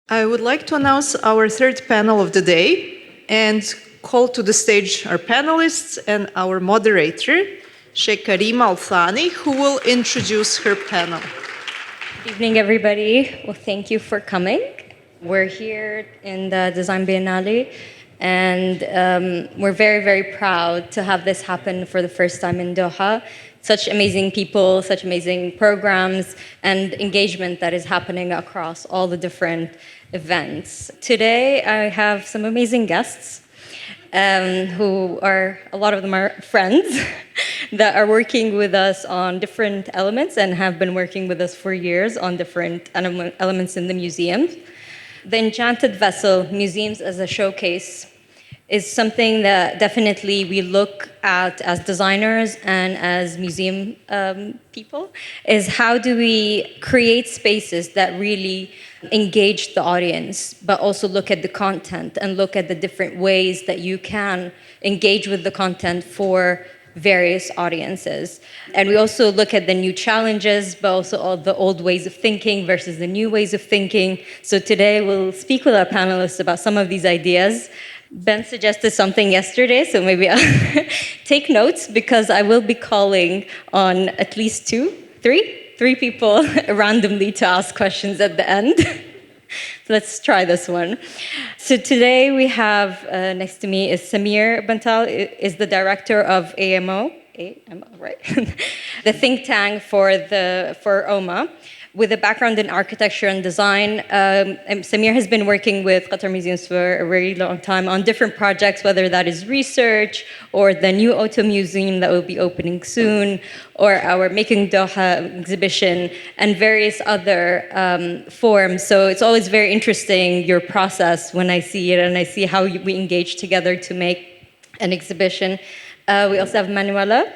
I would like to announce our third panel of the day and call to the stage our panelists and our moderator, Sheikh Karima Al-Thani, who will introduce her panel. Good evening, everybody. Well, thank you for coming. We're here in the Design Biennale, and we're very, very proud to have this happen for the first time in Doha. Such amazing people, such amazing programs, and engagement that is happening across all the different events. Today, I have some amazing guests who are, a lot of them are friends that are working with us on different elements and have been working with us for years on different elements in the museum. The Enchanted vessel, Museums as a Showcase, is something that definitely we look at as designers and as museum people, is how do we create spaces that really engage the audience, but also look at the content and look at the different ways that you can engage with the content for various audiences. And we also look at the new challenges, but also all the old ways of thinking versus the new ways of thinking. So today we'll speak with our panelists about some of these ideas. Ben suggested something yesterday, so maybe I'll take notes, because I will be calling on at least three people randomly to ask questions at the end. So let's try this one. So today we have, next to me is Sumir Bhental, is the director of AMO, right? The think tank for OMA, with a background in architecture and design. Sumir has been working with Qatar Museums for a very long time on different projects, whether that is research or the new auto museum that will be opening soon, or our Making Doha exhibition, and various other forms. So it's always very interesting, your process, when I see it, and I see how we engage together to make an exhibition. We also have Manoiela,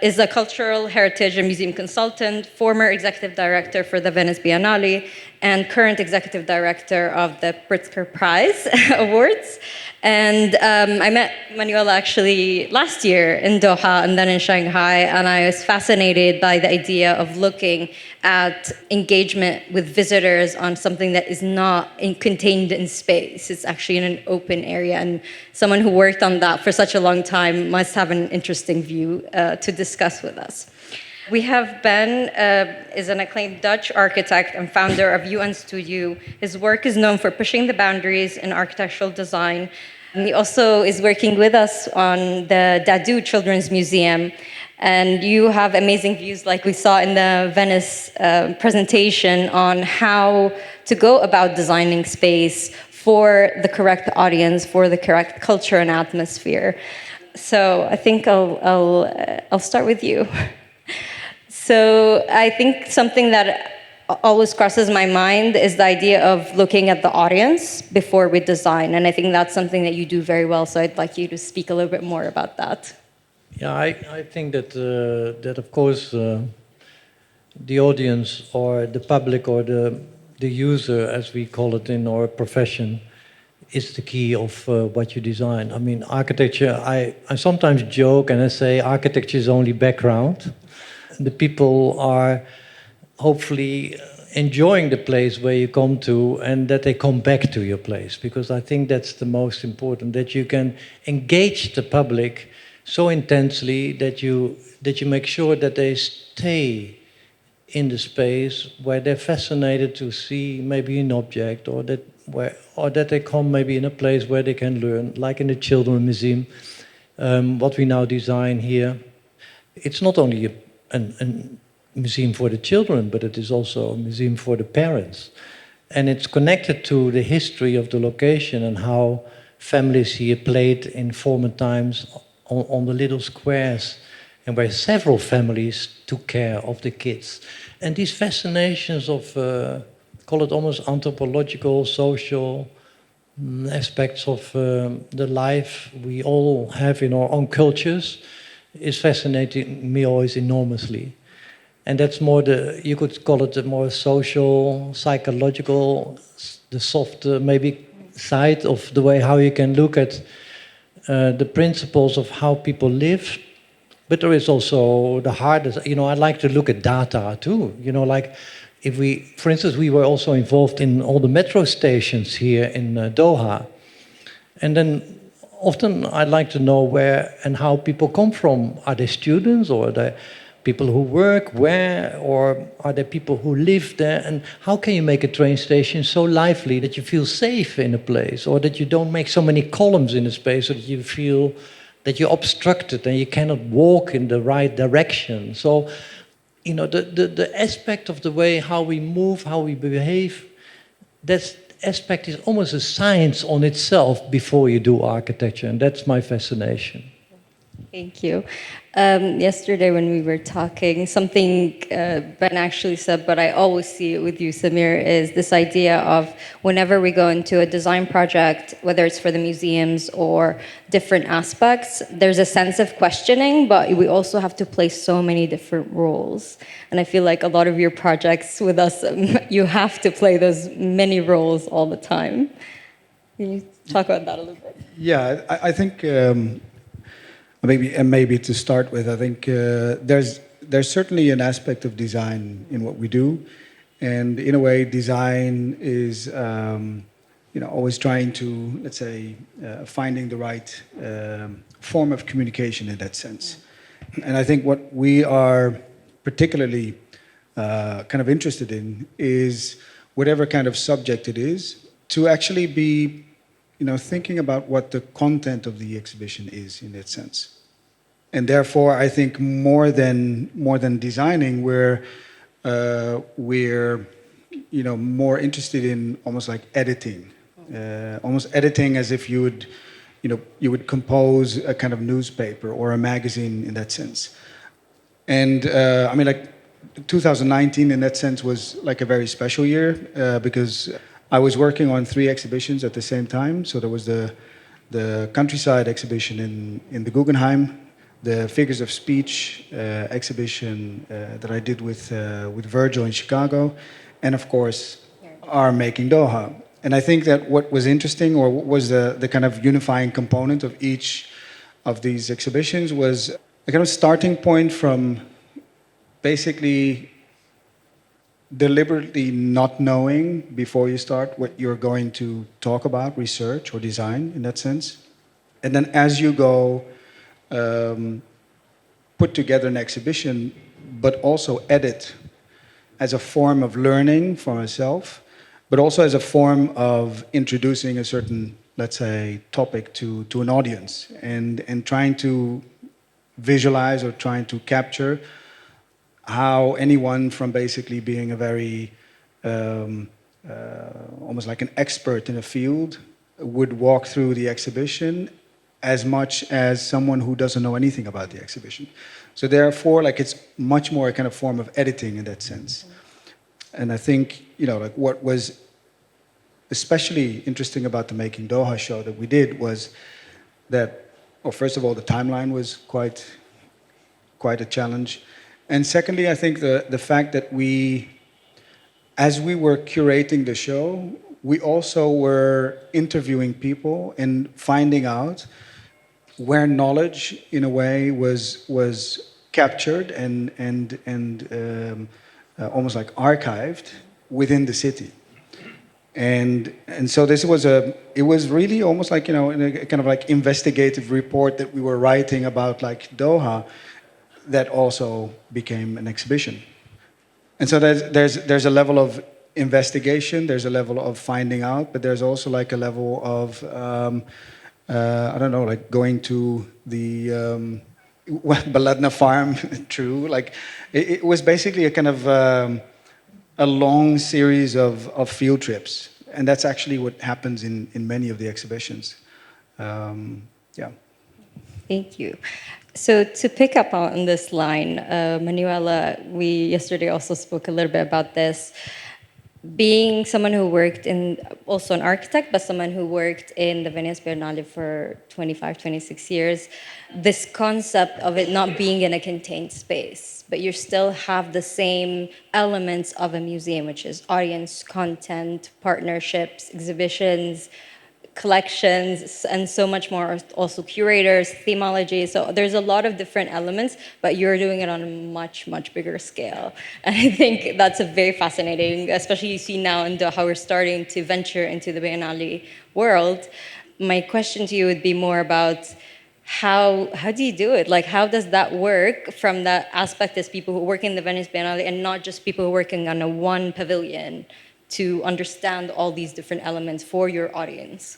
is a cultural heritage and museum consultant, former executive director for the Venice Biennale, and current executive director of the Pritzker Prize Awards. And I met Manoiela actually last year in Doha and then in Shanghai, and I was fascinated by the idea of looking at engagement with visitors on something that is not contained in space. It's actually in an open area, and someone who worked on that for such a long time must have an interesting view to discuss with us. We have Ben, is an acclaimed Dutch architect and founder of UN Studio. His work is known for pushing the boundaries in architectural design. And he also is working with us on the Dadu Children's Museum. And you have amazing views, like we saw in the Venice presentation, on how to go about designing space for the correct audience, for the correct culture and atmosphere. So I think I'll start with you. So I think something that always crosses my mind is the idea of looking at the audience before we design. And I think that's something that you do very well. So I'd like you to speak a little bit more about that. Yeah, I think that of course, the audience or the public or the user, as we call it in our profession, is the key of what you design. I mean, architecture, I sometimes joke and I say architecture is only background. The people are hopefully enjoying the place where you come to, and that they come back to your place, because I think that's the most important, that you can engage the public so intensely that you make sure that they stay in the space where they're fascinated to see maybe an object, or that they come maybe in a place where they can learn, like in the Children's Museum, what we now design here. It's not only a museum for the children, but it is also a museum for the parents. And it's connected to the history of the location and how families here played in former times on the little squares, and where several families took care of the kids. And these fascinations of, call it almost anthropological, social aspects of the life we all have in our own cultures is fascinating me always enormously. And that's more you could call it the more social, psychological, the softer maybe side of the way how you can look at the principles of how people live. But there is also the hardest, I like to look at data too, like if we, for instance, we were also involved in all the metro stations here in Doha. And then often I'd like to know where and how people come from. Are they students, or are they people who work where, or are there people who live there? And how can you make a train station so lively that you feel safe in a place, or that you don't make so many columns in a space so that you feel that you're obstructed and you cannot walk in the right direction? So, you know, the aspect of the way how we move, how we behave, that aspect is almost a science on itself before you do architecture, and that's my fascination. Thank you. Yesterday when we were talking, something Ben actually said, but I always see it with you, Samir, is this idea of whenever we go into a design project, whether it's for the museums or different aspects, there's a sense of questioning, but we also have to play so many different roles. And I feel like a lot of your projects with us, you have to play those many roles all the time. Can you talk about that a little bit? Yeah, I think... Maybe to start with, I think there's certainly an aspect of design in what we do, and in a way, design is always trying to, let's say, finding the right form of communication in that sense. And I think what we are particularly kind of interested in is whatever kind of subject it is, to actually be thinking about what the content of the exhibition is in that sense. And therefore, I think more than designing, we're more interested in almost like editing, almost editing as if you would compose a kind of newspaper or a magazine in that sense. And 2019 in that sense was like a very special year because I was working on 3 exhibitions at the same time. So there was the countryside exhibition in the Guggenheim, the figures of speech exhibition that I did with Virgil in Chicago, and of course our Making Doha. And I think that what was interesting, or what was the kind of unifying component of each of these exhibitions, was a kind of starting point from basically deliberately not knowing before you start what you're going to talk about, research or design in that sense. And then as you go, put together an exhibition, but also edit as a form of learning for myself, but also as a form of introducing a certain, let's say, topic to an audience, and trying to visualize or trying to capture how anyone from basically being a very, almost like an expert in a field, would walk through the exhibition as much as someone who doesn't know anything about the exhibition. So therefore, like, it's much more a kind of form of editing in that sense. And I think, like, what was especially interesting about the Making Doha show that we did was that, well, first of all, the timeline was quite a challenge. And secondly, I think the fact that as we were curating the show, we also were interviewing people and finding out where knowledge, in a way, was captured and almost like archived within the city. And so this was it was really almost like, in a kind of like investigative report that we were writing about, like, Doha, that also became an exhibition. And so there's a level of investigation, there's a level of finding out, but there's also like a level of I don't know, like going to the Baladna farm. True, like it was basically a kind of a long series of field trips, and that's actually what happens in many of the exhibitions. Yeah. Thank you. So to pick up on this line, Manuela, we yesterday also spoke a little bit about this. Being someone who worked also an architect, but someone who worked in the Venice Biennale for 25, 26 years, this concept of it not being in a contained space, but you still have the same elements of a museum, which is audience, content, partnerships, exhibitions, collections, and so much more, also curators, themology. So there's a lot of different elements, but you're doing it on a much, much bigger scale. And I think that's a very fascinating, especially you see now in how we're starting to venture into the Biennale world. My question to you would be more about how do you do it? Like, how does that work from that aspect as people who work in the Venice Biennale and not just people who are working on a one pavilion to understand all these different elements for your audience?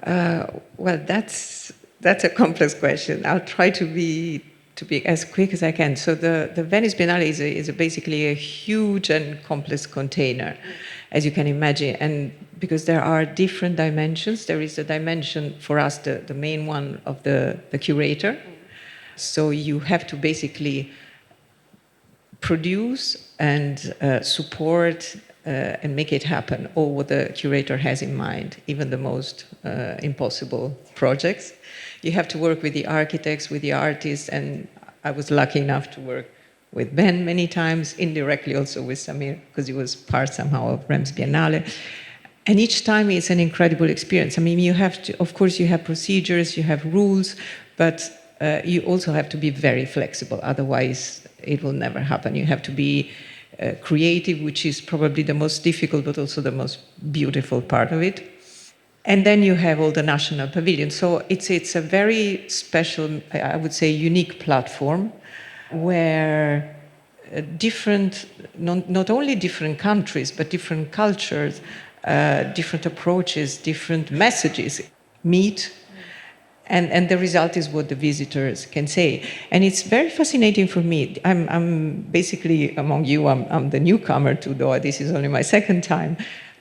Well, that's a complex question. I'll try to be as quick as I can. So the Venice Biennale is basically a huge and complex container, as you can imagine. And because there are different dimensions, there is a dimension for us, the main one of the curator. So you have to basically produce and support and make it happen, all what the curator has in mind, even the most impossible projects. You have to work with the architects, with the artists, and I was lucky enough to work with Ben many times, indirectly also with Samir, because he was part somehow of Reims Biennale. And each time it's an incredible experience. I mean, you have to, of course, you have procedures, you have rules, but you also have to be very flexible, otherwise it will never happen. You have to be creative, which is probably the most difficult, but also the most beautiful part of it. And then you have all the national pavilions. So it's a very special, I would say, unique platform where different, not only different countries, but different cultures, different approaches, different messages meet. And the result is what the visitors can say. And it's very fascinating for me. I'm basically, among you, I'm the newcomer to Doha. This is only my second time.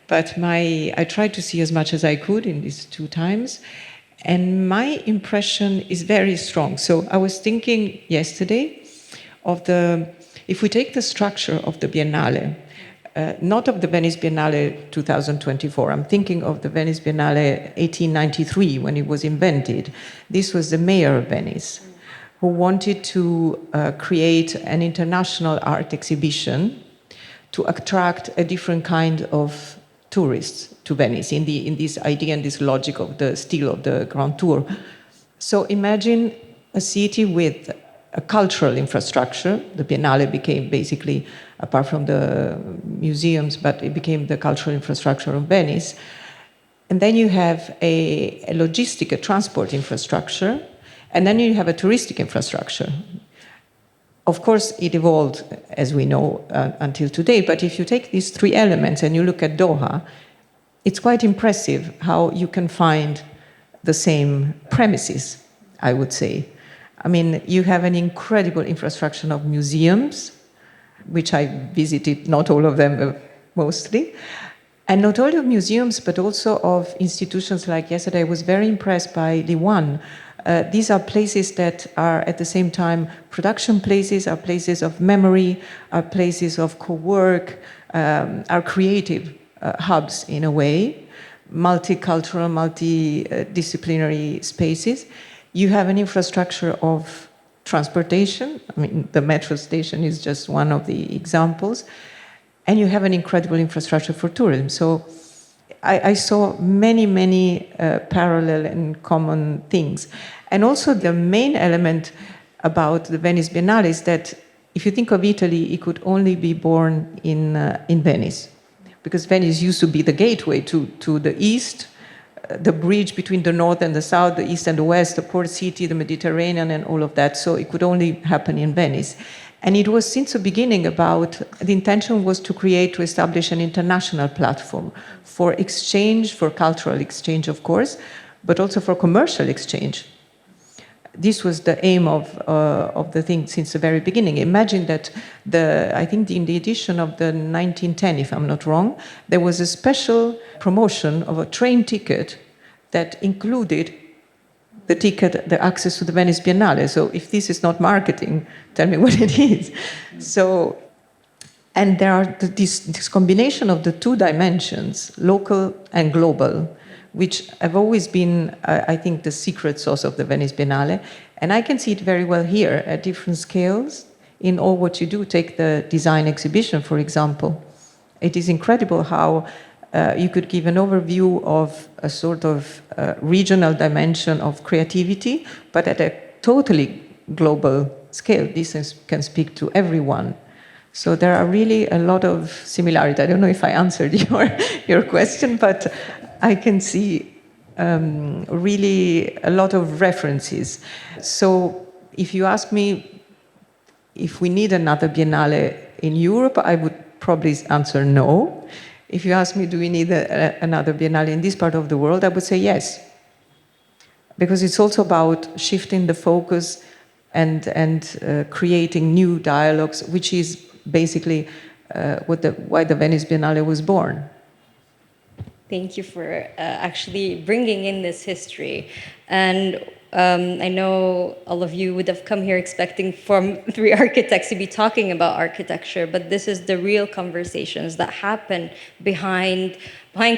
But I tried to see as much as I could in these 2 times. And my impression is very strong. So I was thinking yesterday of if we take the structure of the Biennale, not of the Venice Biennale 2024. I'm thinking of the Venice Biennale 1893 when it was invented. This was the mayor of Venice who wanted to create an international art exhibition to attract a different kind of tourists to Venice in this idea and this logic of the style of the Grand Tour. So imagine a city with a cultural infrastructure. The Biennale became basically, apart from the museums, but it became the cultural infrastructure of Venice. And then you have a logistic, a transport infrastructure, and then you have a touristic infrastructure. Of course, it evolved, as we know, until today, but if you take these 3 elements and you look at Doha, it's quite impressive how you can find the same premises, I would say. I mean, you have an incredible infrastructure of museums, which I visited, not all of them, but mostly. And not only of museums, but also of institutions like yesterday. I was very impressed by Liwan. These are places that are at the same time production places, are places of memory, are places of co-work, are creative hubs in a way, multicultural, multidisciplinary spaces. You have an infrastructure of transportation. I mean, the metro station is just one of the examples. And you have an incredible infrastructure for tourism. So I saw many parallel and common things. And also the main element about the Venice Biennale is that if you think of Italy, it could only be born in Venice. Because Venice used to be the gateway to the east, the bridge between the north and the south, the east and the west, the port city, the Mediterranean, and all of that. So it could only happen in Venice. And it was since the beginning the intention was to establish an international platform for exchange, for cultural exchange, of course, but also for commercial exchange. This was the aim of the thing since the very beginning. Imagine that I think in the edition of the 1910, if I'm not wrong, there was a special promotion of a train ticket that included the access to the Venice Biennale. So if this is not marketing, tell me what it is. So, and there are this combination of the 2 dimensions, local and global, which have always been, I think, the secret sauce of the Venice Biennale. And I can see it very well here at different scales in all what you do. Take the design exhibition, for example. It is incredible how you could give an overview of a sort of regional dimension of creativity, but at a totally global scale. This can speak to everyone. So there are really a lot of similarities. I don't know if I answered your question, but I can see really a lot of references. So if you ask me if we need another Biennale in Europe, I would probably answer no. If you ask me, do we need another Biennale in this part of the world, I would say yes. Because it's also about shifting the focus and creating new dialogues, which is basically why the Venice Biennale was born. Thank you for actually bringing in this history. And I know all of you would have come here expecting from three architects to be talking about architecture, but this is the real conversations that happen behind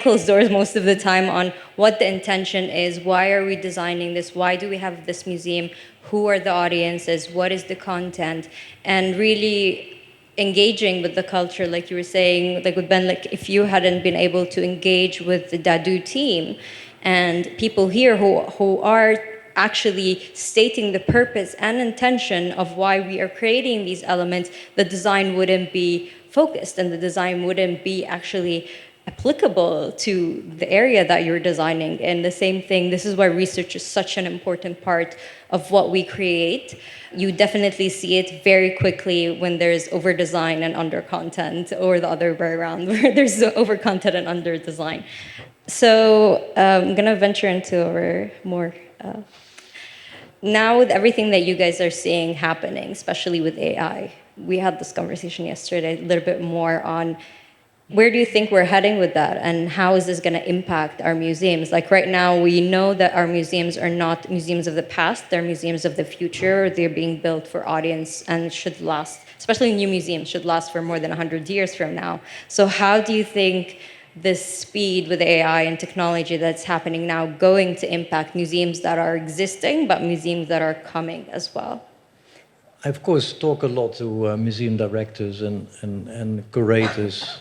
closed doors most of the time on what the intention is, why are we designing this, why do we have this museum, who are the audiences, what is the content, and really engaging with the culture, like you were saying, like with Ben, like if you hadn't been able to engage with the Dadu team and people here who are actually stating the purpose and intention of why we are creating these elements, the design wouldn't be focused and the design wouldn't be actually applicable to the area that you're designing. And the same thing, this is why research is such an important part of what we create. You definitely see it very quickly when there's over-design and under-content, or the other way around, where there's over-content and under-design. So I'm going to venture into our more... now with everything that you guys are seeing happening, especially with AI, we had this conversation yesterday a little bit more on where do you think we're heading with that, and how is this going to impact our museums? Like right now, we know that our museums are not museums of the past, they're museums of the future. They're being built for audience and should last, especially new museums, should last for more than 100 years from now. So how do you think this speed with AI and technology that's happening now going to impact museums that are existing, but museums that are coming as well? I, of course, talk a lot to museum directors and curators.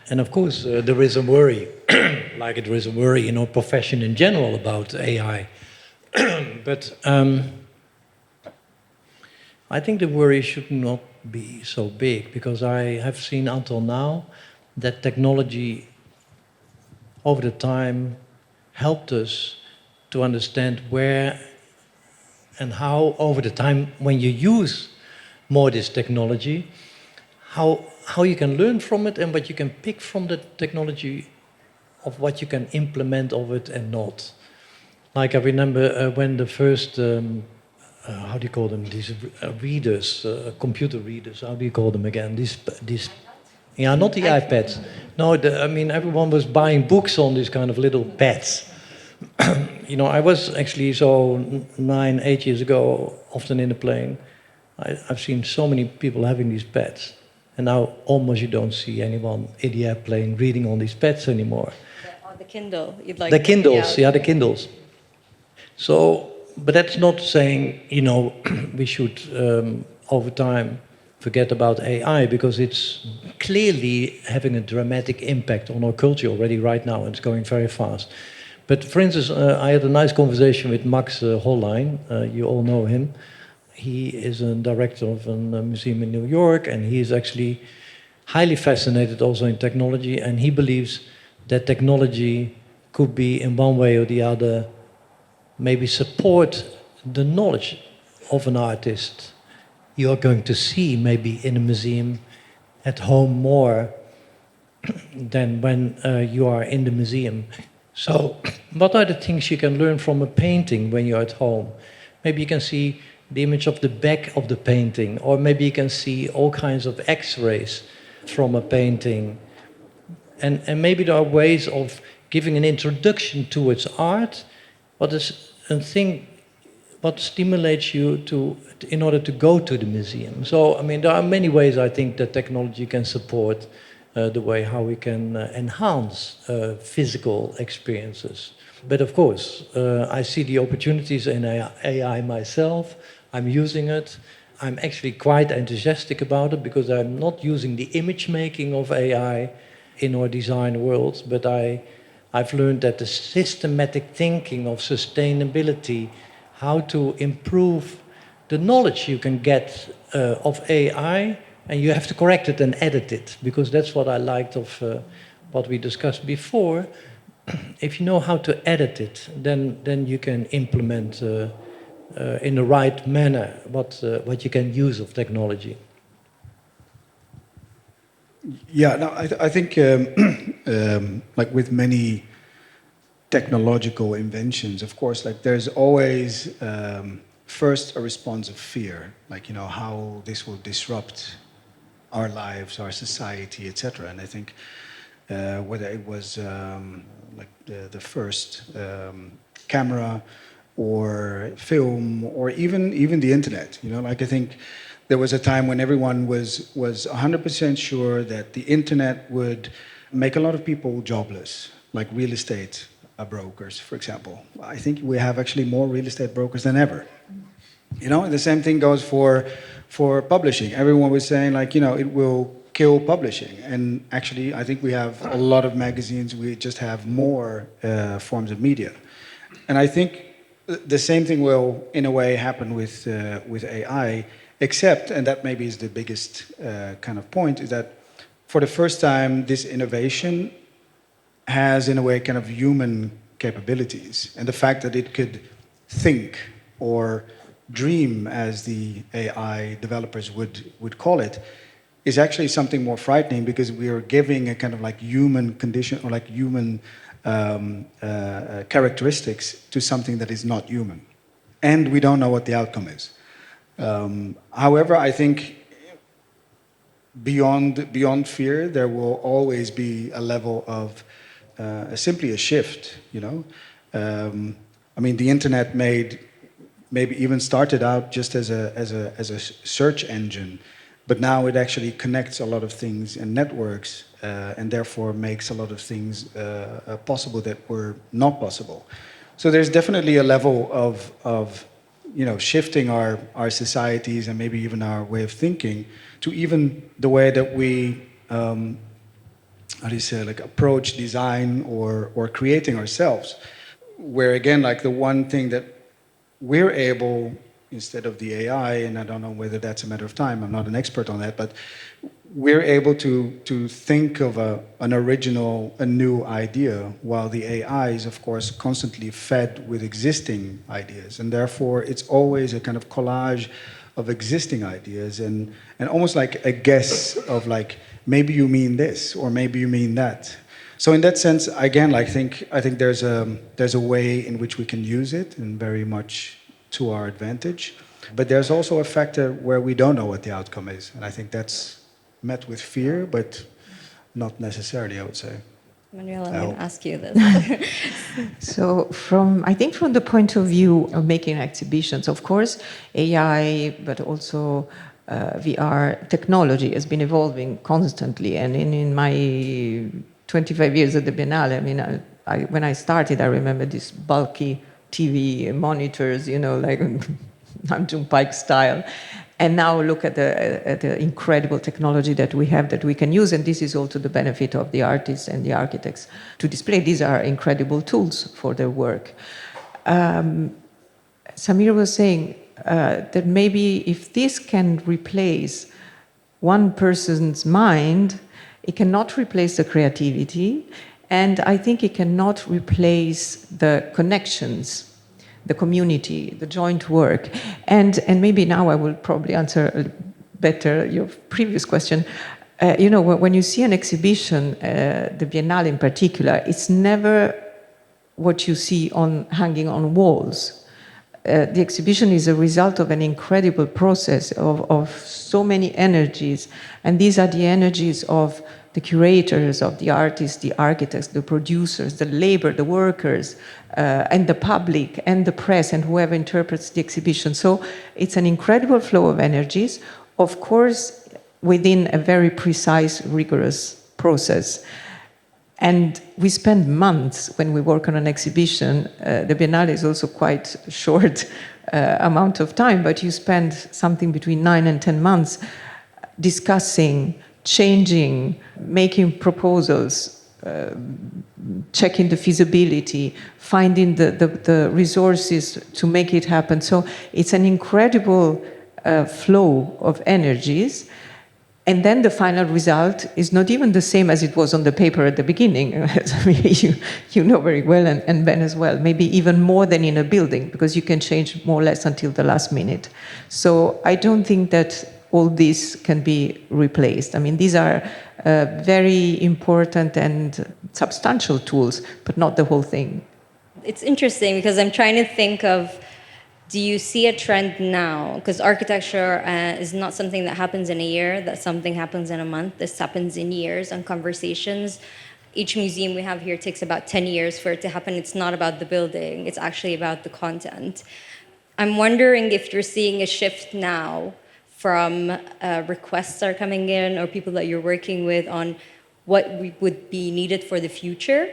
And of course, there is a worry, like there is a worry in our profession in general about AI. But I think the worry should not be so big, because I have seen until now that technology over the time helped us to understand where and how over the time, when you use more this technology, how you can learn from it and what you can pick from the technology of what you can implement of it and not. Like I remember when the first, how do you call them, these readers, computer readers, how do you call them again? These yeah, not the iPads. No, I mean, everyone was buying books on these kind of little pads. You know, I was actually 9, 8 years ago, often in a plane. I've seen so many people having these pads. And now almost you don't see anyone in the airplane reading on these pads anymore. The Kindle, you'd like. The Kindles, yeah, the Kindles. So, but that's not saying, you know, we should, over time, forget about AI, because it's clearly having a dramatic impact on our culture already right now, and it's going very fast. But for instance, I had a nice conversation with Max Hollein. You all know him. He is a director of a museum in New York, and he is actually highly fascinated also in technology, and he believes that technology could be, in one way or the other, maybe support the knowledge of an artist. You are going to see maybe in a museum at home more than when you are in the museum. So what are the things you can learn from a painting when you're at home? Maybe you can see the image of the back of the painting, or maybe you can see all kinds of x-rays from a painting. And maybe there are ways of giving an introduction towards art, what stimulates you in order to go to the museum. So, I mean, there are many ways I think that technology can support the way how we can enhance physical experiences. But of course, I see the opportunities in AI myself. I'm using it. I'm actually quite enthusiastic about it, because I'm not using the image making of AI. in our design world, but I've learned that the systematic thinking of sustainability, how to improve the knowledge you can get of AI, and you have to correct it and edit it, because that's what I liked of what we discussed before. If you know how to edit it, then you can implement in the right manner what you can use of technology. Yeah, no, I think like with many technological inventions, of course, like there's always first a response of fear, like, you know, how this will disrupt our lives, our society, etc. And I think whether it was like the first camera or film or even the internet, you know, like I think there was a time when everyone was 100% sure that the internet would make a lot of people jobless, like real estate brokers, for example. I think we have actually more real estate brokers than ever. You know, and the same thing goes for publishing. Everyone was saying, like, you know, it will kill publishing. And actually, I think we have a lot of magazines. We just have more forms of media. And I think the same thing will, in a way, happen with AI, except, and that maybe is the biggest kind of point, is that for the first time, this innovation has, in a way, kind of human capabilities. And the fact that it could think or dream, as the AI developers would call it, is actually something more frightening, because we are giving a kind of like human condition or like human characteristics to something that is not human. And we don't know what the outcome is. However, I think beyond fear, there will always be a level of simply a shift, you know. I mean, the internet maybe even started out just as a search engine, but now it actually connects a lot of things and networks, and therefore makes a lot of things possible that were not possible. So there's definitely a level of you know, shifting our societies and maybe even our way of thinking to even the way that we how do you say, like, approach design or creating ourselves, where again, like, the one thing that we're able, instead of the AI, and I don't know whether that's a matter of time, I'm not an expert on that, but we're able to think of an original, a new idea, while the AI is, of course, constantly fed with existing ideas. And therefore, it's always a kind of collage of existing ideas and almost like a guess of, like, maybe you mean this, or maybe you mean that. So in that sense, again, I think there's a way in which we can use it, and very much to our advantage. But there's also a factor where we don't know what the outcome is. And I think that's met with fear, but not necessarily, I would say. Manoel, I'm going to ask you this. So I think from the point of view of making exhibitions, of course, AI, but also VR technology has been evolving constantly. And in my 25 years at the Biennale, I mean, when I started, I remember these bulky TV monitors, you know, like Nam June Paik style. And now look at the incredible technology that we have that we can use, and this is all to the benefit of the artists and the architects to display. These are incredible tools for their work. Samir was saying that maybe if this can replace one person's mind, it cannot replace the creativity, and I think it cannot replace the connections, the community, the joint work. And maybe now I will probably answer better your previous question. You know, when you see an exhibition, the Biennale in particular, it's never what you see hanging on walls. The exhibition is a result of an incredible process of so many energies, and these are the energies of the curators, of the artists, the architects, the producers, the labor, the workers, and the public, and the press, and whoever interprets the exhibition. So it's an incredible flow of energies, of course, within a very precise, rigorous process. And we spend months when we work on an exhibition. The Biennale is also quite a short amount of time, but you spend something between 9 and 10 months discussing, changing, making proposals, checking the feasibility, finding the resources to make it happen. So it's an incredible flow of energies. And then the final result is not even the same as it was on the paper at the beginning. you know very well, and Ben as well, maybe even more than in a building, because you can change more or less until the last minute. So I don't think that all this can be replaced. I mean, these are very important and substantial tools, but not the whole thing. It's interesting because I'm trying to think of, do you see a trend now? Because architecture is not something that happens in a year, that something happens in a month. This happens in years and conversations. Each museum we have here takes about 10 years for it to happen. It's not about the building, it's actually about the content. I'm wondering if you're seeing a shift now from requests are coming in or people that you're working with on what would be needed for the future.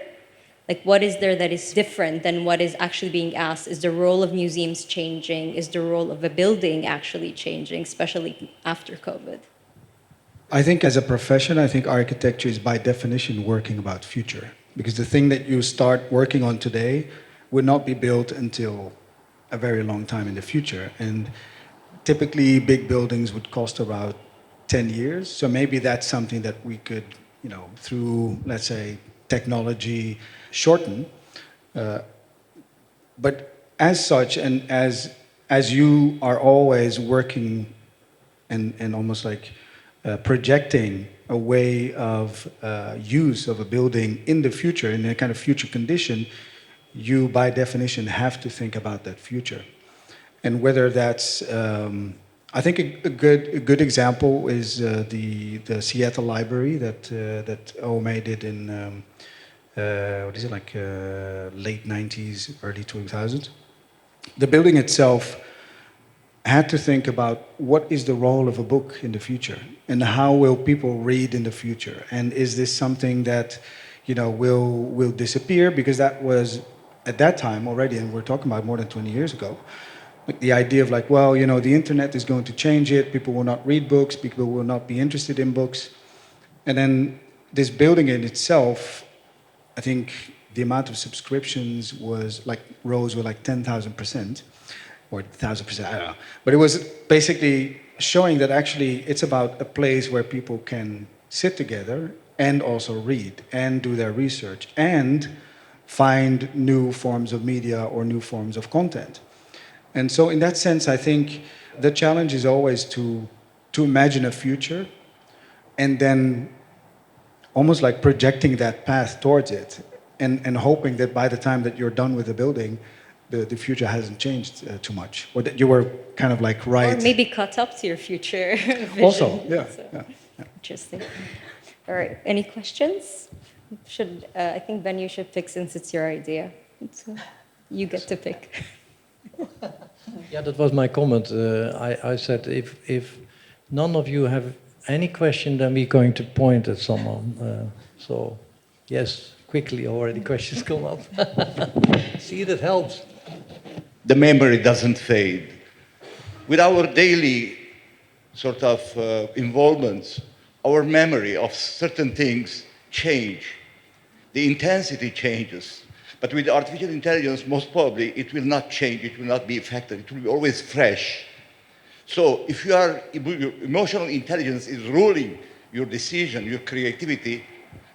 Like, what is there that is different than what is actually being asked? Is the role of museums changing? Is the role of a building actually changing, especially after COVID? I think as a profession, I think architecture is by definition working about future. Because the thing that you start working on today would not be built until a very long time in the future. And typically big buildings would cost about 10 years. So maybe that's something that we could, through, let's say, technology, shorten. But as such, and as you are always working and almost like projecting a way of use of a building in the future, in a kind of future condition, you by definition have to think about that future. And whether that's, I think a good example is the Seattle Library that OMA did in late 90s, early 2000s. The building itself had to think about what is the role of a book in the future and how will people read in the future, and is this something that will disappear, because that was at that time already, and we're talking about more than 20 years ago, like the idea of the internet is going to change it, people will not read books, people will not be interested in books. And then this building in itself, I think the amount of subscriptions rose with 10,000%, or 1,000%, I don't know. But it was basically showing that actually it's about a place where people can sit together and also read and do their research and find new forms of media or new forms of content. And so in that sense, I think the challenge is always to imagine a future and then almost like projecting that path towards it and hoping that by the time that you're done with the building, the future hasn't changed too much, or that you were kind of right. Or maybe caught up to your future vision. Also, yeah. Interesting. All right, any questions? I think Ben, you should pick since it's your idea. So you get to pick. Yeah, that was my comment. I said if none of you have any question, then we're going to point at someone. So, yes, quickly, already questions come up. See, that helps. The memory doesn't fade. With our daily sort of involvements, our memory of certain things change. The intensity changes. But with artificial intelligence, most probably, it will not change, it will not be affected, it will be always fresh. So if your emotional intelligence is ruling your decision, your creativity,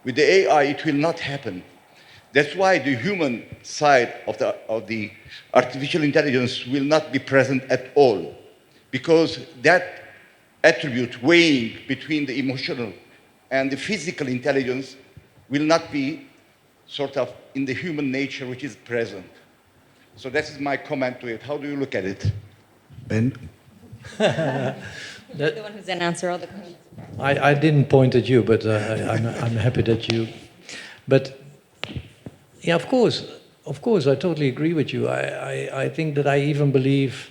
with the AI, it will not happen. That's why the human side of the artificial intelligence will not be present at all, because that attribute weighing between the emotional and the physical intelligence will not be sort of in the human nature which is present. So that is my comment to it. How do you look at it? Ben? You're the one who's going to answer all the questions. I didn't point at you, but I'm happy that you... But, yeah, of course, I totally agree with you. I think that I even believe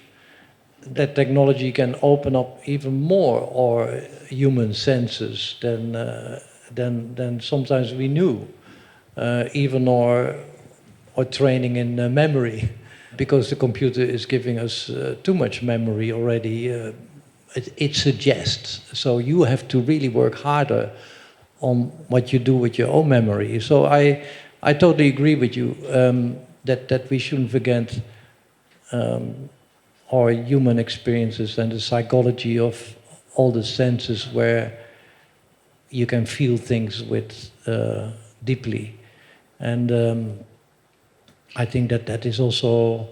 that technology can open up even more our human senses than sometimes we knew. Even our training in memory, because the computer is giving us too much memory already it suggests. So you have to really work harder on what you do with your own memory. So I totally agree with you that we shouldn't forget our human experiences and the psychology of all the senses where you can feel things with deeply. And I think that is also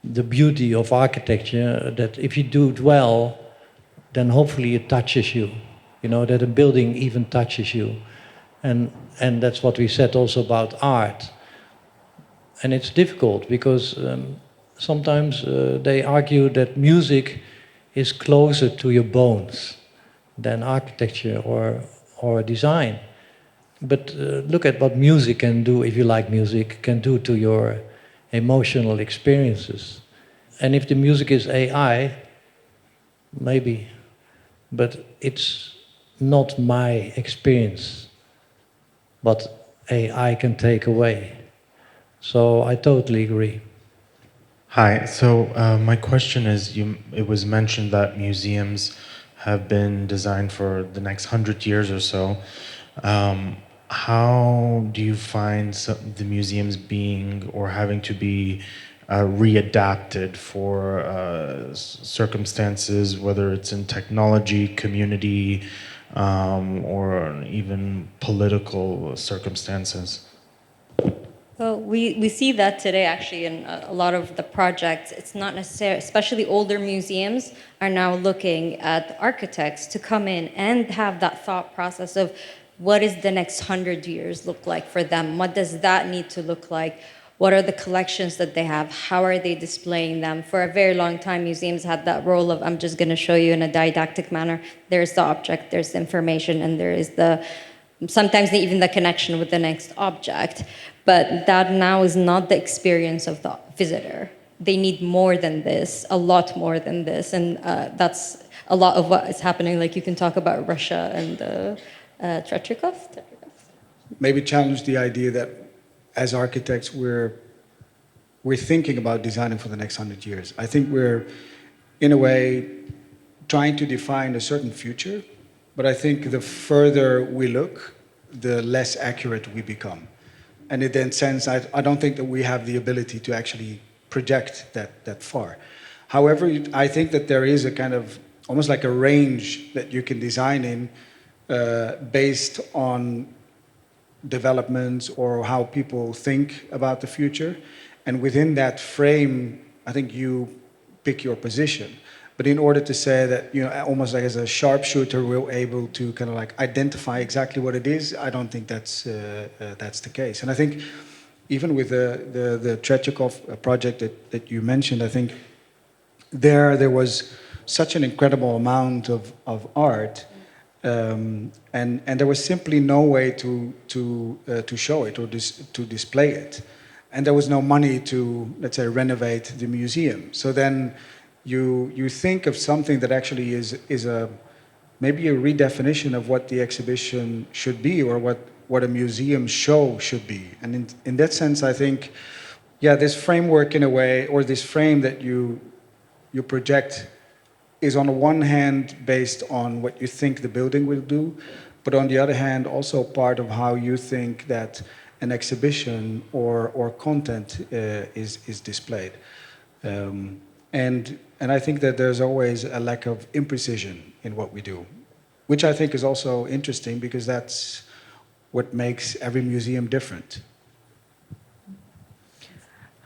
the beauty of architecture, that if you do it well, then hopefully it touches you. You know, that a building even touches you. And that's what we said also about art. And it's difficult because sometimes they argue that music is closer to your bones than architecture or design. But look at what music can do, if you like music, can do to your emotional experiences. And if the music is AI, maybe, but it's not my experience, but AI can take away. So I totally agree. Hi, so my question is, it was mentioned that museums have been designed for the next 100 years or so. How do you find the museums being or having to be readapted for circumstances, whether it's in technology, community, or even political circumstances? Well, we see that today actually in a lot of the projects. It's not necessary, especially older museums are now looking at architects to come in and have that thought process of what is the next 100 years look like for them? What does that need to look like? What are the collections that they have? How are they displaying them? For a very long time, museums had that role of, I'm just going to show you in a didactic manner. There's the object, there's the information, and there is sometimes even the connection with the next object. But that now is not the experience of the visitor. They need more than this, a lot more than this. And that's a lot of what is happening. Like you can talk about Russia and Tretyakov. Maybe challenge the idea that as architects, we're thinking about designing for the next 100 years. I think we're, in a way, trying to define a certain future, but I think the further we look, the less accurate we become. And in that sense, I don't think that we have the ability to actually project that far. However, I think that there is a kind of, almost like a range that you can design in based on developments or how people think about the future. And within that frame, I think you pick your position. But in order to say that, almost like as a sharpshooter, we're able to kind of like identify exactly what it is, I don't think that's the case. And I think even with the Tretyakov project that you mentioned, I think there was such an incredible amount of art, and there was simply no way to show it or to display it, and there was no money to, let's say, renovate the museum. So then you think of something that actually is maybe a redefinition of what the exhibition should be or what a museum show should be. And in that sense, I think, this framework in a way, or this frame that you project, is on the one hand based on what you think the building will do, but on the other hand also part of how you think that an exhibition or content is displayed. And I think that there's always a lack of imprecision in what we do, which I think is also interesting because that's what makes every museum different.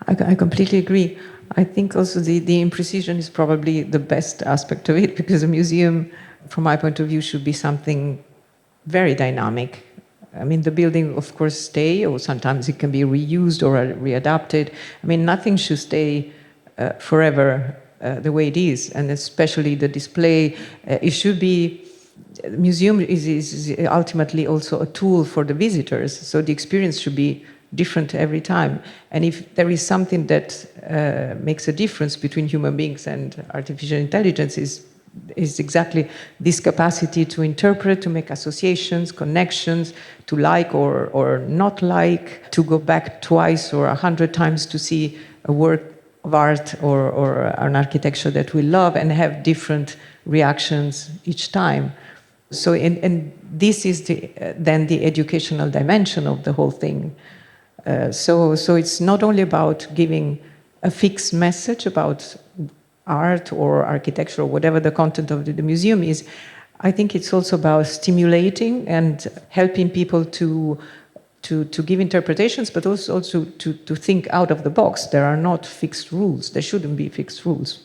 I completely agree. I think also the imprecision is probably the best aspect of it, because a museum, from my point of view, should be something very dynamic. I mean, the building, of course, stay, or sometimes it can be reused or readapted. I mean, nothing should stay forever the way it is, and especially the display. It should be, the museum is ultimately also a tool for the visitors, so the experience should be different every time. And if there is something that makes a difference between human beings and artificial intelligence, is exactly this capacity to interpret, to make associations, connections, to like or not like, to go back twice or 100 times to see a work of art or an architecture that we love and have different reactions each time. So, and this is then the educational dimension of the whole thing. So it's not only about giving a fixed message about art or architecture or whatever the content of the museum is. I think it's also about stimulating and helping people to give interpretations, but also to think out of the box. There are not fixed rules. There shouldn't be fixed rules.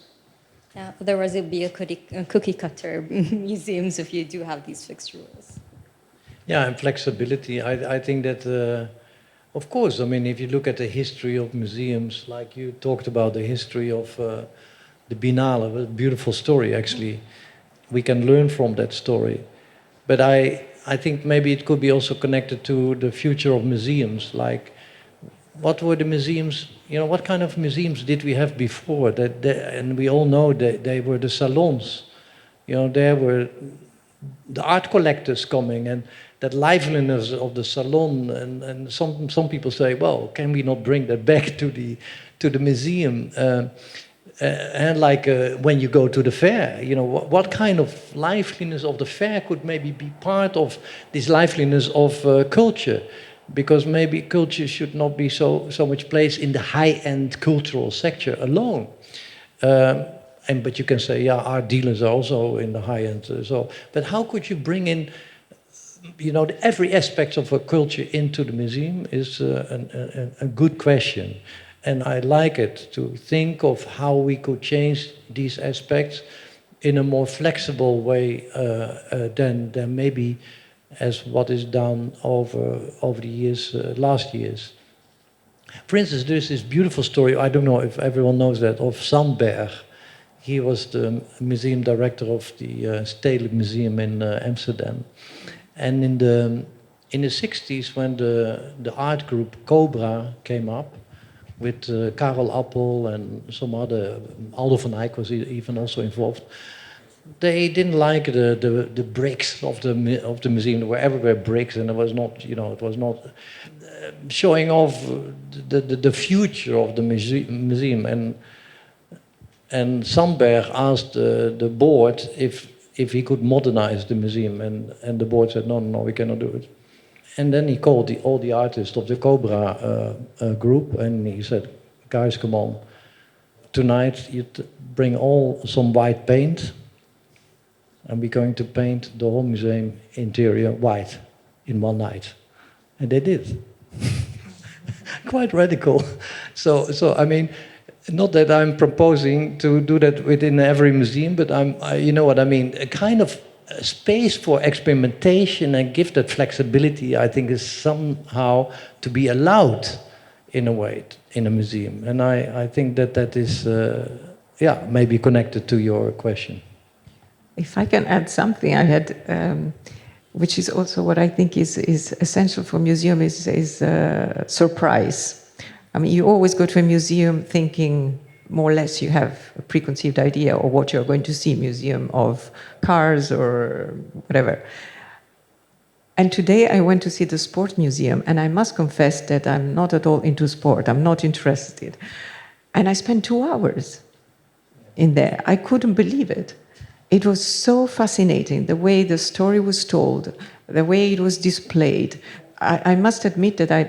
Yeah, otherwise it'd be a cookie cutter museums if you do have these fixed rules. Yeah, and flexibility. I think that, of course, I mean, if you look at the history of museums, like you talked about the history of the Biennale, a beautiful story, actually. We can learn from that story. But I think maybe it could be also connected to the future of museums, like what were the museums, you know, what kind of museums did we have before? And we all know that they were the salons. You know, there were the art collectors coming and that liveliness of the salon. And some people say, well, can we not bring that back to the museum? And like when you go to the fair, you know, what kind of liveliness of the fair could maybe be part of this liveliness of culture? Because maybe culture should not be so much placed in the high-end cultural sector alone. But you can say, yeah, art dealers are also in the high-end. But how could you bring in, you know, every aspect of a culture into the museum is a good question. And I like it to think of how we could change these aspects in a more flexible way than maybe as what is done over the years, last years. For instance, there's this beautiful story, I don't know if everyone knows that, of Sandberg. He was the museum director of the Stedelijk Museum in Amsterdam. And in the 60s, when the art group Cobra came up, with Karel Appel and some other, Aldo van Eyck was even also involved. They didn't like the bricks of the museum. There were everywhere bricks, and it was not, you know, it was not showing off the future of the museum. And Sandberg asked the board if he could modernize the museum, and the board said no, we cannot do it. And then he called all the artists of the Cobra group, and he said, guys, come on. Tonight, you bring some white paint, and we're going to paint the whole museum interior white in one night. And they did. Quite radical. So I mean, not that I'm proposing to do that within every museum, but you know what I mean, a kind of space for experimentation and give that flexibility, I think, is somehow to be allowed in a way in a museum. And I think that is, maybe connected to your question. If I can add something, I had, which is also what I think is essential for museum is surprise. I mean, you always go to a museum thinking more or less you have a preconceived idea of what you're going to see, museum of cars or whatever. And today I went to see the sport museum, and I must confess that I'm not at all into sport. I'm not interested. And I spent 2 hours in there. I couldn't believe it. It was so fascinating, the way the story was told, the way it was displayed. I must admit that I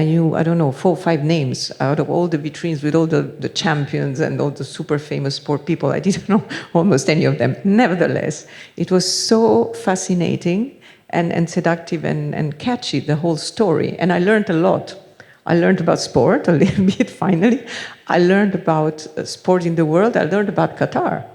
knew, I don't know, 4 or 5 names out of all the vitrines with all the champions and all the super famous sport people. I didn't know almost any of them. Nevertheless, it was so fascinating and seductive and catchy, the whole story. And I learned a lot. I learned about sport a little bit, finally. I learned about sport in the world. I learned about Qatar,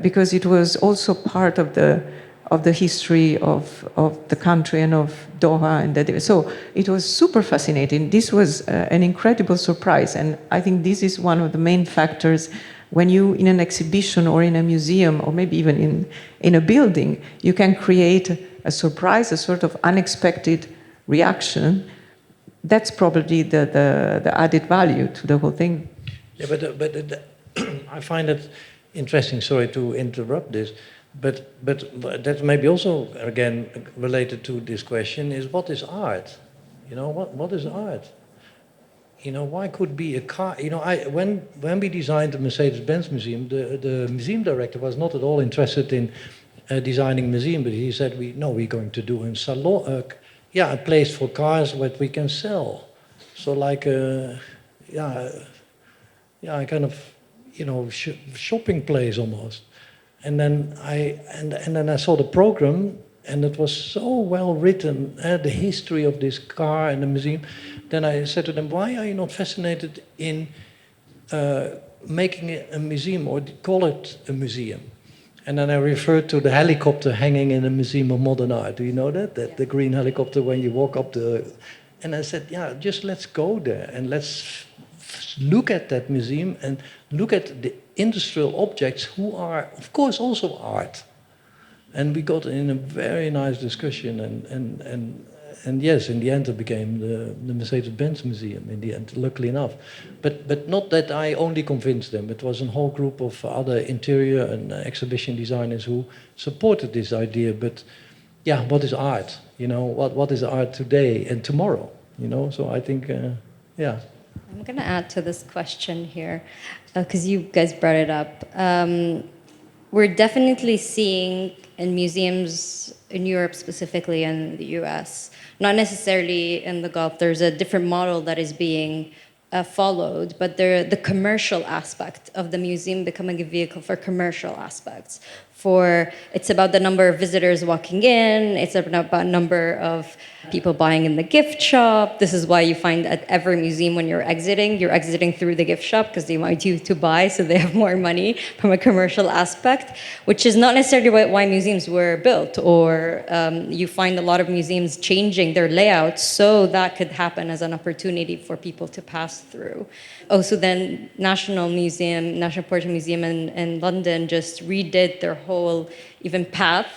because it was also part of the history of the country and of Doha. So it was super fascinating. This was an incredible surprise. And I think this is one of the main factors when you, in an exhibition or in a museum, or maybe even in a building, you can create a surprise, a sort of unexpected reaction. That's probably the added value to the whole thing. Yeah, but I find it interesting, sorry to interrupt this, but that may be also, again, related to this question, is what is art? You know, what is art? why could be a car? When we designed the Mercedes-Benz Museum, the museum director was not at all interested in designing a museum, but he said, we're going to do a salon, a place for cars that we can sell. So like a kind of, shopping place almost. And then I saw the program, and it was so well written, the history of this car and the museum. Then I said to them, why are you not fascinated in making it a museum, or call it a museum? And then I referred to the helicopter hanging in the Museum of Modern Art. Do you know that? The green helicopter when you walk up the... And I said, just let's go there and let's look at that museum and look at the industrial objects who are, of course, also art. And we got in a very nice discussion, and yes, in the end it became the Mercedes-Benz Museum in the end, luckily enough. But not that I only convinced them. It was a whole group of other interior and exhibition designers who supported this idea. But what is art? What is art today and tomorrow? So I think, I'm going to add to this question here, because you guys brought it up. We're definitely seeing in museums in Europe specifically and the US, not necessarily in the Gulf, there's a different model that is being followed, but the commercial aspect of the museum becoming a vehicle for commercial aspects. It's about the number of visitors walking in, it's about number of people buying in the gift shop. This is why you find at every museum when you're exiting through the gift shop because they want you to buy so they have more money from a commercial aspect, which is not necessarily why museums were built, or you find a lot of museums changing their layouts so that could happen as an opportunity for people to pass through. Also then National Portrait Museum in London just redid their whole even path.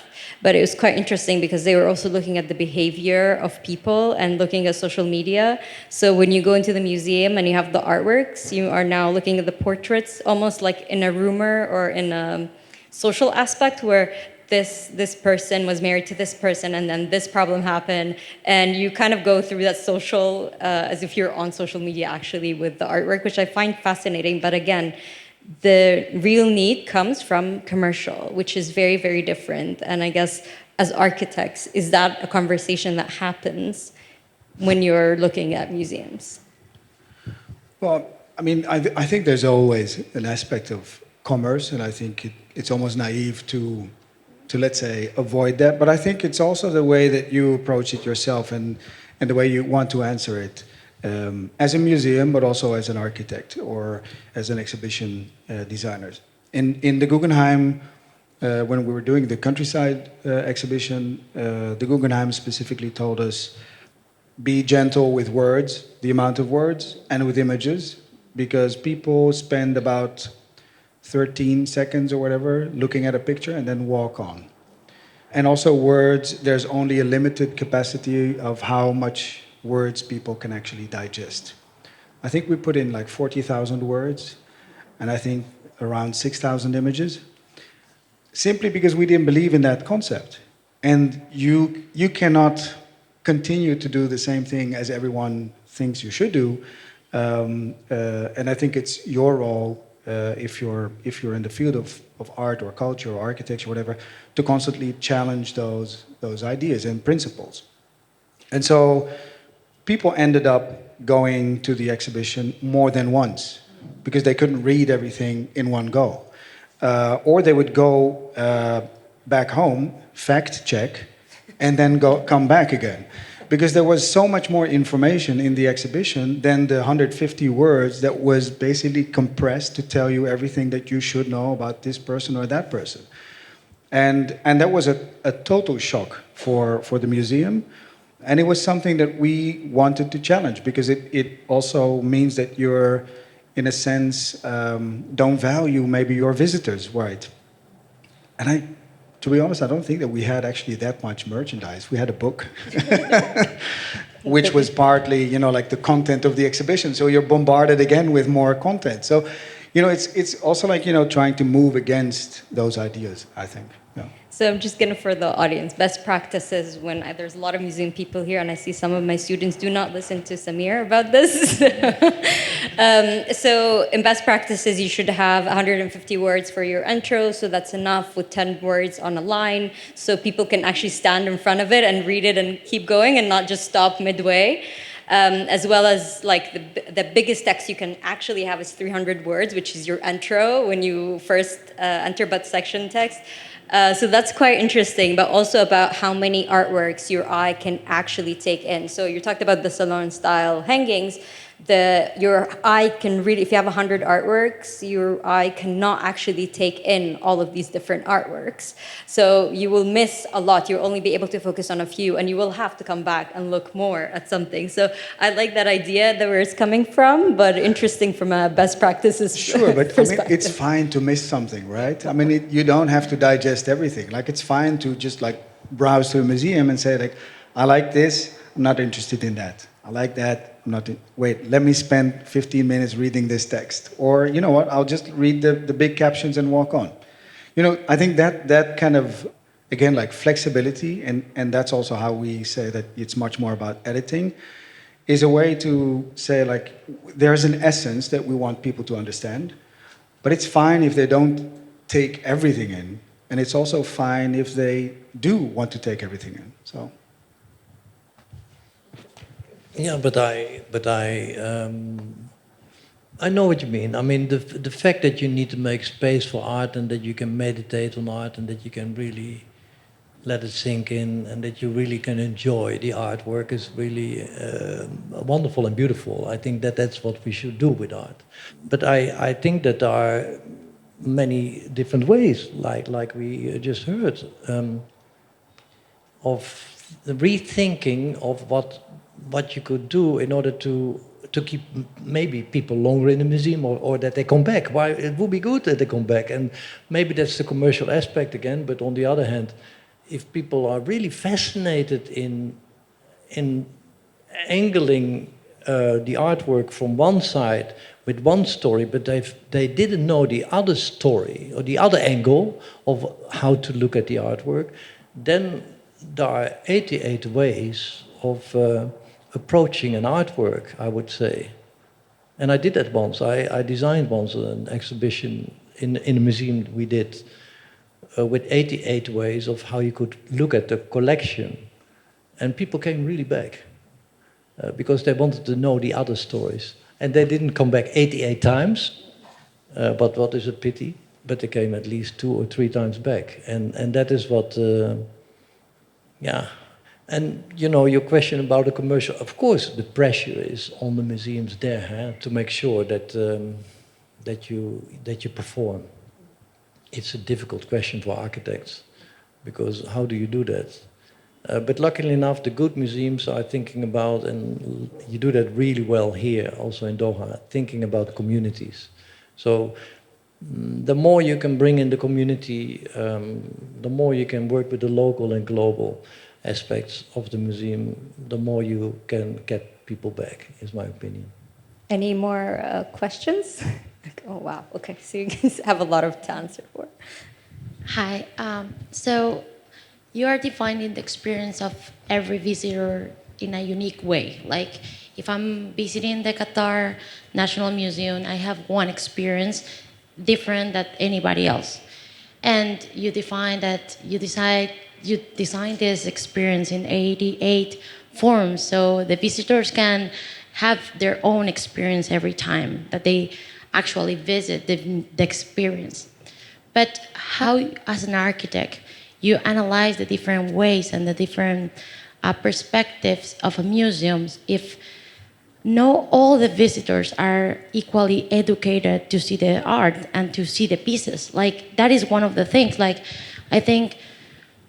But it was quite interesting because they were also looking at the behavior of people and looking at social media. So when you go into the museum and you have the artworks, you are now looking at the portraits almost like in a rumor or in a social aspect where this person was married to this person and then this problem happened. And you kind of go through that social, as if you're on social media actually with the artwork, which I find fascinating. But again, the real need comes from commercial, which is very, very different. And I guess as architects, is that a conversation that happens when you're looking at museums? Well, I mean, I think there's always an aspect of commerce, and I think it's almost naive to let's say, avoid that. But I think it's also the way that you approach it yourself and the way you want to answer it. As a museum, but also as an architect or as an exhibition designer. In the Guggenheim, when we were doing the countryside exhibition, the Guggenheim specifically told us, be gentle with words, the amount of words, and with images, because people spend about 13 seconds or whatever looking at a picture and then walk on. And also words, there's only a limited capacity of how much words people can actually digest. I think we put in like 40,000 words, and I think around 6,000 images, simply because we didn't believe in that concept. And you cannot continue to do the same thing as everyone thinks you should do. And I think it's your role, if you're in the field of art or culture or architecture, whatever, to constantly challenge those ideas and principles. And so people ended up going to the exhibition more than once because they couldn't read everything in one go. Or they would go back home, fact check, and then come back again. Because there was so much more information in the exhibition than the 150 words that was basically compressed to tell you everything that you should know about this person or that person. And that was a total shock for the museum. And it was something that we wanted to challenge because it also means that you're, in a sense, don't value maybe your visitors, right? And to be honest, I don't think that we had actually that much merchandise. We had a book, which was partly, like the content of the exhibition. So you're bombarded again with more content. So, it's also like, trying to move against those ideas, I think. So I'm just going to, for the audience, best practices when there's a lot of museum people here, and I see some of my students do not listen to Samir about this. So in best practices, you should have 150 words for your intro, so that's enough with 10 words on a line, so people can actually stand in front of it and read it and keep going and not just stop midway. As well as like the biggest text you can actually have is 300 words, which is your intro when you first enter but section text. So that's quite interesting, but also about how many artworks your eye can actually take in. So you talked about the salon style hangings. Your eye can really, if you have 100 artworks, your eye cannot actually take in all of these different artworks. So you will miss a lot. You'll only be able to focus on a few, and you will have to come back and look more at something. So I like that idea, that where it's coming from, but interesting from a best practices Sure, but I mean, perspective. it's fine to miss something, right? I mean, you don't have to digest everything. Like, it's fine to just like browse through a museum and say like, I like this, I'm not interested in that. I like that, I'm not, wait, let me spend 15 minutes reading this text. Or, you know what, I'll just read the big captions and walk on. You know, I think that kind of, again, like flexibility, and that's also how we say that it's much more about editing, is a way to say like, there's an essence that we want people to understand, but it's fine if they don't take everything in, and it's also fine if they do want to take everything in, so. Yeah, but I know what you mean. I mean, the fact that you need to make space for art and that you can meditate on art and that you can really let it sink in and that you really can enjoy the artwork is really wonderful and beautiful. I think that that's what we should do with art. But I think that there are many different ways, like we just heard, of the rethinking of what you could do in order to keep maybe people longer in the museum or that they come back. Why it would be good that they come back, and maybe that's the commercial aspect again. But on the other hand, if people are really fascinated in angling the artwork from one side with one story, but they didn't know the other story or the other angle of how to look at the artwork, then there are 88 ways of approaching an artwork, I would say. And I did that once. I designed once an exhibition in a museum we did with 88 ways of how you could look at the collection. And people came really back because they wanted to know the other stories. And they didn't come back 88 times, but what is a pity, but they came at least 2 or 3 times back. And that is what, yeah. And, you know, your question about the commercial, of course, the pressure is on the museums there to make sure that, that you perform. It's a difficult question for architects, because how do you do that? But luckily enough, the good museums are thinking about, and you do that really well here, also in Doha, thinking about communities. So the more you can bring in the community, the more you can work with the local and global aspects of the museum, the more you can get people back, is my opinion. Any more questions? Oh, wow. Okay, so you guys have a lot to answer for. Hi. So you are defining the experience of every visitor in a unique way. Like, if I'm visiting the Qatar National Museum, I have one experience different than anybody else. And you define that you design this experience in 88 forms, so the visitors can have their own experience every time that they actually visit the experience. But how, as an architect, you analyze the different ways and the different perspectives of a museum if not all the visitors are equally educated to see the art and to see the pieces. Like, that is one of the things. Like, I think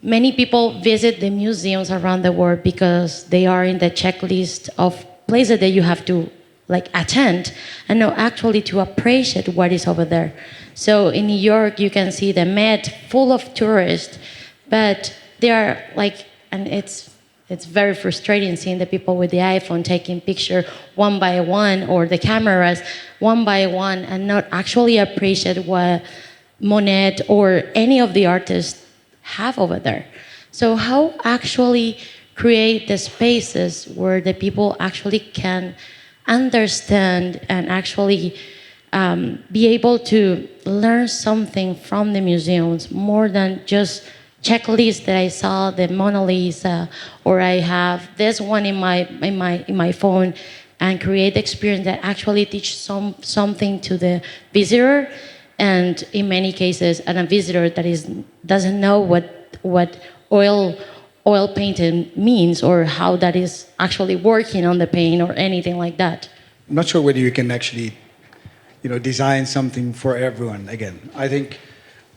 many people visit the museums around the world because they are in the checklist of places that you have to like attend, and not actually to appreciate what is over there. So in New York, you can see the Met full of tourists, but they are like, and it's very frustrating seeing the people with the iPhone taking pictures one by one, or the cameras one by one, and not actually appreciate what Monet or any of the artists have over there. So how actually create the spaces where the people actually can understand and actually be able to learn something from the museums more than just checklists that I saw, the Mona Lisa, or I have this one in my phone, and create the experience that actually teach something to the visitor, and in many cases, and a visitor that doesn't know what oil painting means or how that is actually working on the paint or anything like that. I'm not sure whether you can actually, design something for everyone. Again, I think,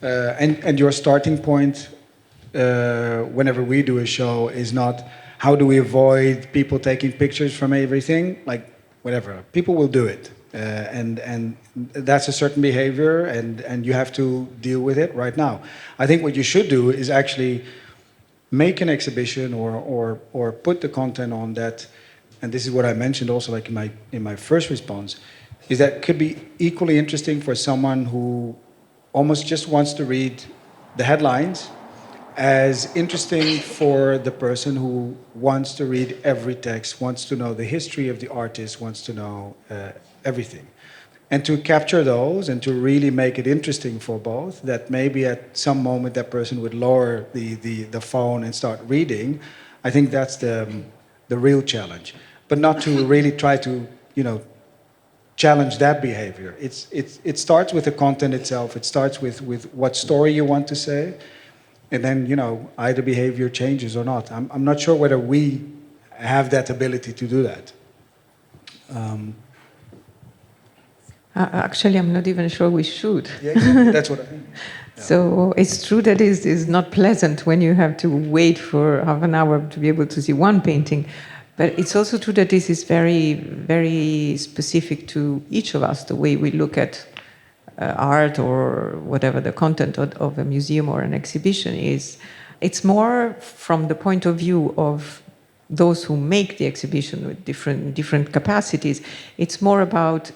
and your starting point, whenever we do a show, is not how do we avoid people taking pictures from everything, like whatever. People will do it, and that's a certain behavior, and you have to deal with it right now. I think what you should do is actually make an exhibition or put the content on that, and this is what I mentioned also, like in my first response, is that could be equally interesting for someone who almost just wants to read the headlines, as interesting for the person who wants to read every text, wants to know the history of the artist, wants to know everything. And to capture those and to really make it interesting for both, that maybe at some moment that person would lower the phone and start reading, I think that's the real challenge. But not to really try to, challenge that behavior. It starts with the content itself. It starts with what story you want to say. And then, either behavior changes or not. I'm not sure whether we have that ability to do that. Actually, I'm not even sure we should. Yeah, exactly. That's what I think. Yeah. So it's true that it's not pleasant when you have to wait for half an hour to be able to see one painting. But it's also true that this is very, very specific to each of us, the way we look at art or whatever the content of a museum or an exhibition is. It's more from the point of view of those who make the exhibition with different capacities. It's more about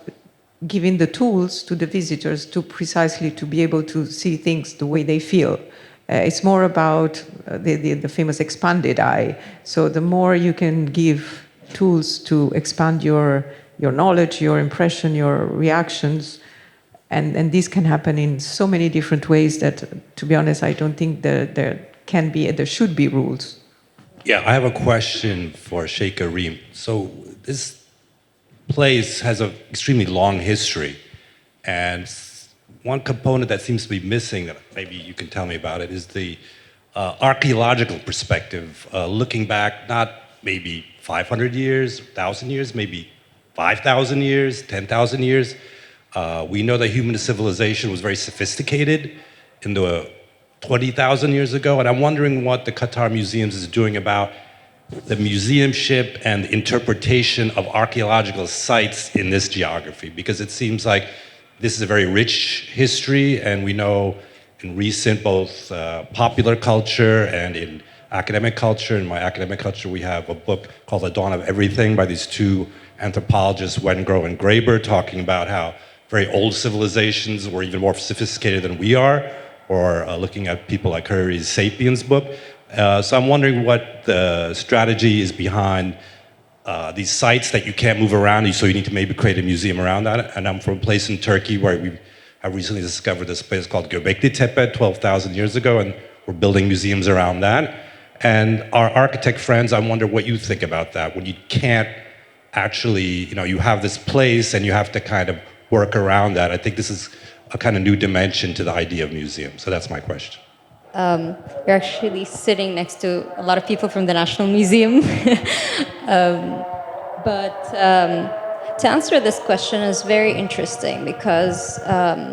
giving the tools to the visitors to precisely to be able to see things the way they feel. It's more about the famous expanded eye. So the more you can give tools to expand your knowledge, your impression, your reactions, and this can happen in so many different ways that, to be honest, I don't think there should be rules. Yeah, I have a question for Sheikh Reem. So this place has an extremely long history, and one component that seems to be missing, that maybe you can tell me about it, is the archaeological perspective, looking back not maybe 500 years, 1,000 years, maybe 5,000 years, 10,000 years. We know that human civilization was very sophisticated in the 20,000 years ago, and I'm wondering what the Qatar Museums is doing about the museumship and the interpretation of archaeological sites in this geography, because it seems like this is a very rich history, and we know in recent both popular culture and in academic culture. In my academic culture, we have a book called The Dawn of Everything by these two anthropologists, Wengrow and Graeber, talking about how very old civilizations were even more sophisticated than we are, or looking at people like Harari's Sapiens book. So I'm wondering what the strategy is behind these sites that you can't move around, so you need to maybe create a museum around that. And I'm from a place in Turkey where we have recently discovered this place called Göbekli Tepe 12,000 years ago, and we're building museums around that. And our architect friends, I wonder what you think about that, when you can't actually, you have this place and you have to kind of work around that. I think this is a kind of new dimension to the idea of museums. So that's my question. You're actually sitting next to a lot of people from the National Museum. But to answer this question is very interesting because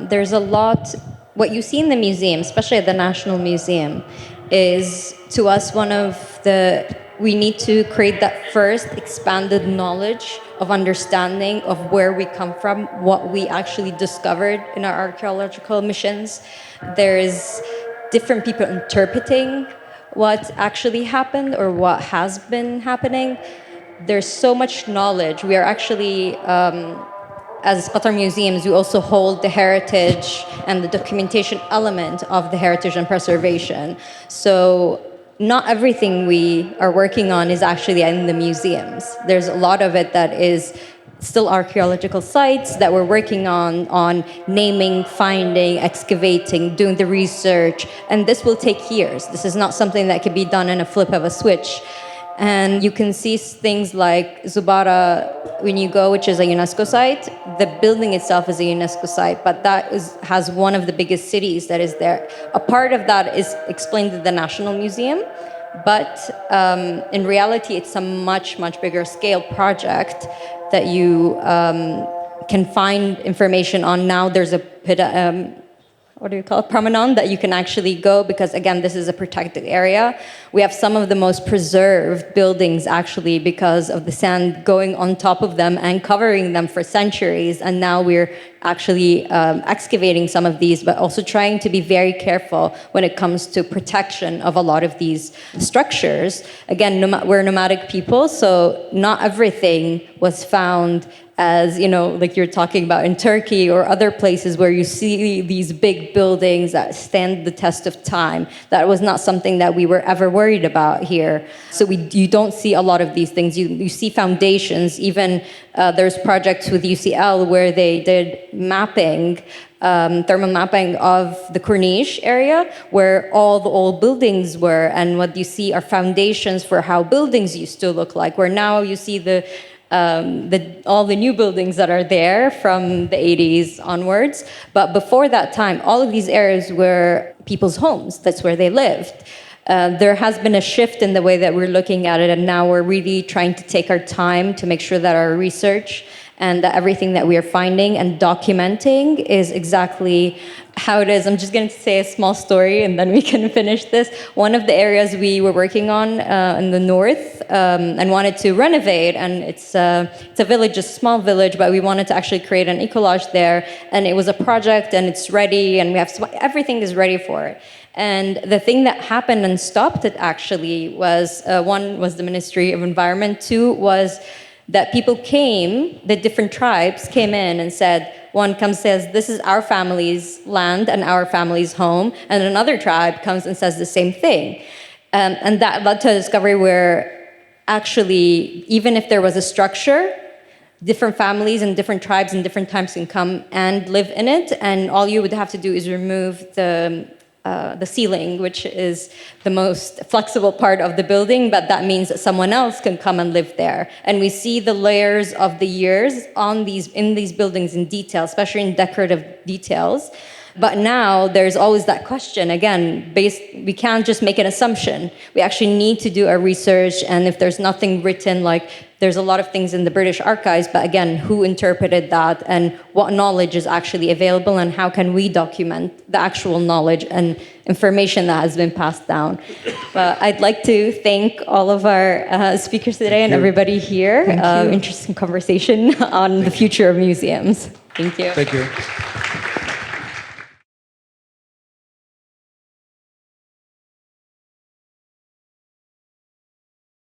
there's a lot, what you see in the museum, especially at the National Museum, is to us we need to create that first expanded knowledge of understanding of where we come from, what we actually discovered in our archaeological missions. There's different people interpreting what actually happened or what has been happening. There's so much knowledge. We are actually as Qatar Museums, we also hold the heritage and the documentation element of the heritage and preservation. So not everything we are working on is actually in the museums. There's a lot of it that is still archaeological sites that we're working on naming, finding, excavating, doing the research, and this will take years. This is not something that can be done in a flip of a switch. And you can see things like Zubara when you go, which is a UNESCO site. The building itself is a UNESCO site, but has one of the biggest cities that is there. A part of that is explained in the National Museum, but in reality, it's a much, much bigger scale project that you can find information on. Now there's a promenade that you can actually go, because again, this is a protected area. We have some of the most preserved buildings actually because of the sand going on top of them and covering them for centuries. And now we're actually excavating some of these, but also trying to be very careful when it comes to protection of a lot of these structures. Again, we're nomadic people, so not everything was found as, like you're talking about in Turkey or other places where you see these big buildings that stand the test of time. That was not something that we were ever worried about here. So you don't see a lot of these things. You see foundations. Even there's projects with UCL where they did mapping, thermal mapping of the Corniche area where all the old buildings were, and what you see are foundations for how buildings used to look like, where now you see all the new buildings that are there from the 80s onwards. But before that time, all of these areas were people's homes. That's where they lived. There has been a shift in the way that we're looking at it, and now we're really trying to take our time to make sure that our research and that everything that we are finding and documenting is exactly how it is. I'm just going to say a small story and then we can finish this. One of the areas we were working on in the north and wanted to renovate, and it's a village, a small village, but we wanted to actually create an ecolodge there, and it was a project and it's ready and everything is ready for it. And the thing that happened and stopped it actually was, one was the Ministry of Environment, two was that people came, the different tribes came in and said, one comes says, this is our family's land and our family's home, and another tribe comes and says the same thing. And that led to a discovery where actually, even if there was a structure, different families and different tribes and different times can come and live in it, and all you would have to do is remove the ceiling, which is the most flexible part of the building, but that means that someone else can come and live there. And we see the layers of the years in these buildings in detail, especially in decorative details. But now there's always that question, again, we can't just make an assumption. We actually need to do our research, and if there's nothing written, like there's a lot of things in the British archives, but again, who interpreted that and what knowledge is actually available, and how can we document the actual knowledge and information that has been passed down. But I'd like to thank all of our speakers today and everybody here. Interesting conversation on the future of museums. Thank you. Thank you.